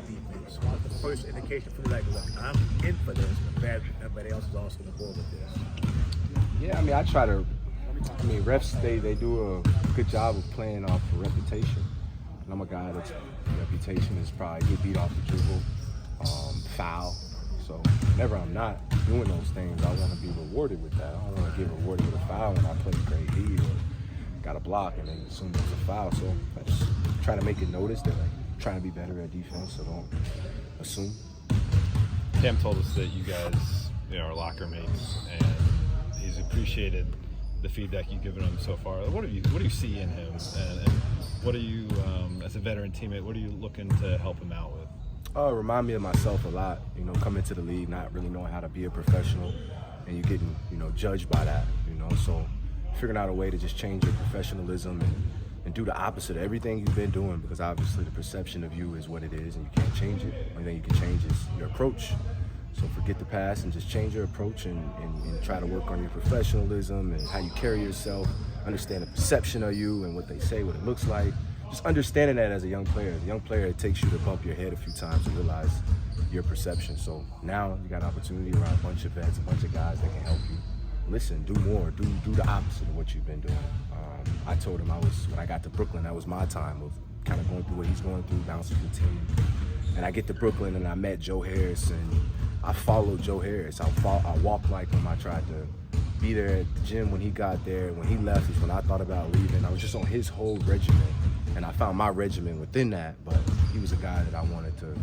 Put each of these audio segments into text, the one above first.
playing defense. What's the first indication for you like, look, I'm in for this, but everybody else is also on board with this? Yeah, I mean, refs, they do a good job of playing off a reputation. And I'm a guy that's reputation is probably get beat off the dribble, foul. So whenever I'm not doing those things, I want to be rewarded with that. I don't want to get rewarded with a foul when I play great D or got a block and they assume it's a foul. So I just try to make it noticed that I'm trying to be better at defense, so don't assume. Cam told us that you guys, are locker mates, and he's appreciated the feedback you've given him so far. What do you see in him, and what are you, as a veteran teammate, what are you looking to help him out with? Remind me of myself a lot. Coming to the league, not really knowing how to be a professional, and you getting, judged by that. So figuring out a way to just change your professionalism and do the opposite of everything you've been doing, because obviously the perception of you is what it is, and you can't change it. Only thing you can change is your approach. So forget the past and just change your approach and try to work on your professionalism and how you carry yourself, understand the perception of you and what they say, what it looks like. Just understanding that as a young player. As a young player, it takes you to bump your head a few times to realize your perception. So now you got an opportunity around a bunch of vets, a bunch of guys that can help you. Listen, do more, do the opposite of what you've been doing. I told him when I got to Brooklyn, that was my time of kind of going through what he's going through, bouncing the team. And I get to Brooklyn and I met Joe Harris, and I followed Joe Harris. I walked like him. I tried to be there at the gym when he got there. When he left is when I thought about leaving. I was just on his whole regimen, and I found my regimen within that. But he was a guy that I wanted to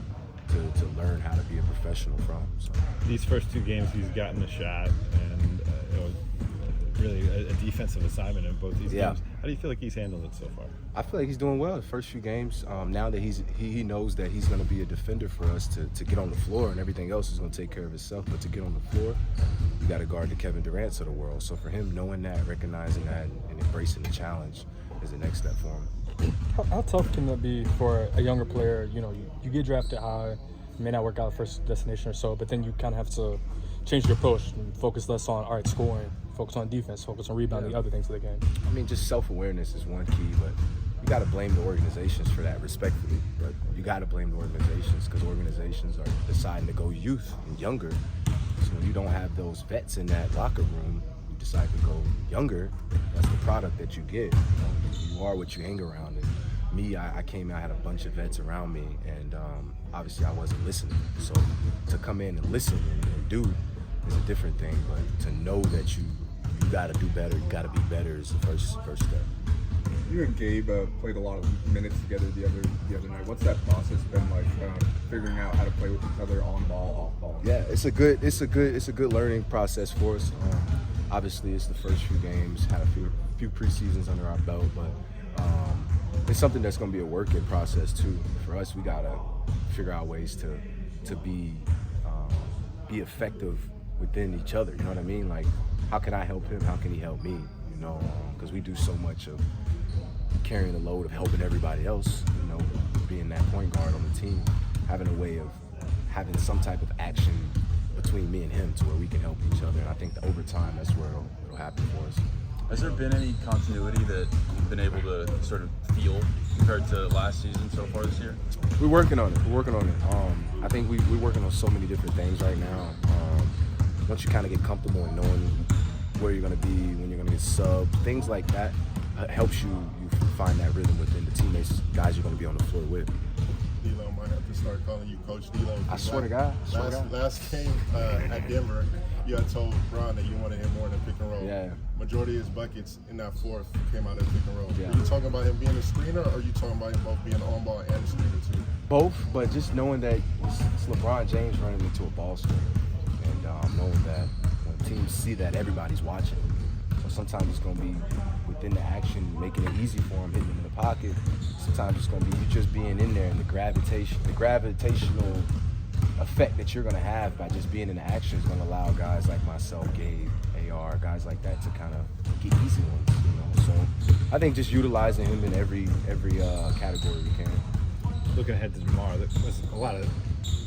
learn how to be a professional from. So. These first two games, he's gotten a shot, and really a defensive assignment in both these games. How do you feel like he's handled it so far? I feel like he's doing well the first few games. Now that he knows that he's going to be a defender for us to get on the floor, and everything else is going to take care of itself. But to get on the floor, you got to guard the Kevin Durant's of the world. So for him, knowing that, recognizing that, and embracing the challenge is the next step for him. How tough can that be for a younger player? You get drafted high, it may not work out first destination or so, but then you kind of have to change your approach and focus less on scoring, focus on defense, focus on rebounding, other things of the game. I mean, just self-awareness is one key, but you got to blame the organizations for that, respectfully. But you got to blame the organizations, because organizations are deciding to go youth and younger. So when you don't have those vets in that locker room, you decide to go younger. That's the product that you get. You are what you hang around. And me, I came out, I had a bunch of vets around me, and obviously I wasn't listening. So to come in and listen and do is a different thing, but to know that you got to do better, you got to be better is the first step. You and Gabe played a lot of minutes together the other night. What's that process been like, figuring out how to play with each other on ball, off ball? Yeah, it's a good learning process for us. Obviously, it's the first few games, had a few preseasons under our belt, but it's something that's going to be a working process too. For us, we got to figure out ways to be effective within each other. You know what I mean? Like, how can I help him? How can he help me? Because we do so much of carrying the load of helping everybody else, being that point guard on the team, having a way of having some type of action between me and him to where we can help each other. And I think that over time, that's where it'll happen for us. Has there been any continuity that you've been able to sort of feel compared to last season so far this year? We're working on it. I think we're working on so many different things right now. Once you kind of get comfortable in knowing where you're going to be, when you're going to get subbed, things like that helps you find that rhythm within the teammates, guys you're going to be on the floor with. D'Lo might have to start calling you Coach D'Lo. I swear to God. Last game at Denver, you had told Bron that you wanted him more in the pick and roll. Yeah. Majority of his buckets in that fourth came out of pick and roll. Yeah. Are you talking about him being a screener, or are you talking about him both being on ball and a screener too? Both, but just knowing that it's LeBron James running into a ball screen, and knowing that when teams see that, everybody's watching. So sometimes it's going to be within the action, making it easy for him, hitting him in the pocket. Sometimes it's going to be you just being in there, and the gravitational effect that you're going to have by just being in the action is going to allow guys like myself, Gabe, AR, guys like that to kind of get easy ones. So I think just utilizing him in every category we can. Looking ahead to tomorrow, there's a lot of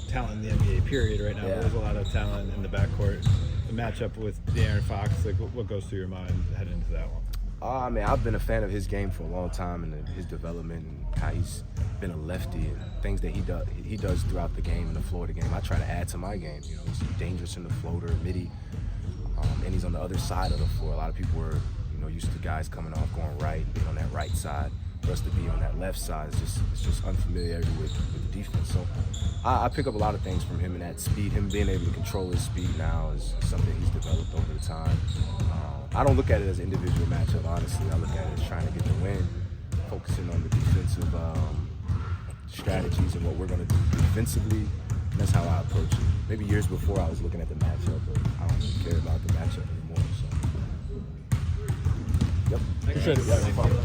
talent in the NBA period right now. Yeah. There's a lot of talent in the backcourt. The matchup with De'Aaron Fox, like what goes through your mind heading into that one? I mean, I've been a fan of his game for a long time and his development and how he's been a lefty and things that he does throughout the game in the Florida game. I try to add to my game. You know, he's dangerous in the floater, midi, and he's on the other side of the floor. A lot of people were, you know, used to guys coming off going right, being on that right side. For us to be on that left side it's just unfamiliarity with the defense. So I pick up a lot of things from him and that speed. Him being able to control his speed now is something he's developed over the time. I don't look at it as an individual matchup, honestly. I look at it as trying to get the win, focusing on the defensive strategies and what we're going to do defensively. That's how I approach it. Maybe years before I was looking at the matchup, but I don't really care about the matchup anymore. So, yep. Appreciate it. Yeah, no problem.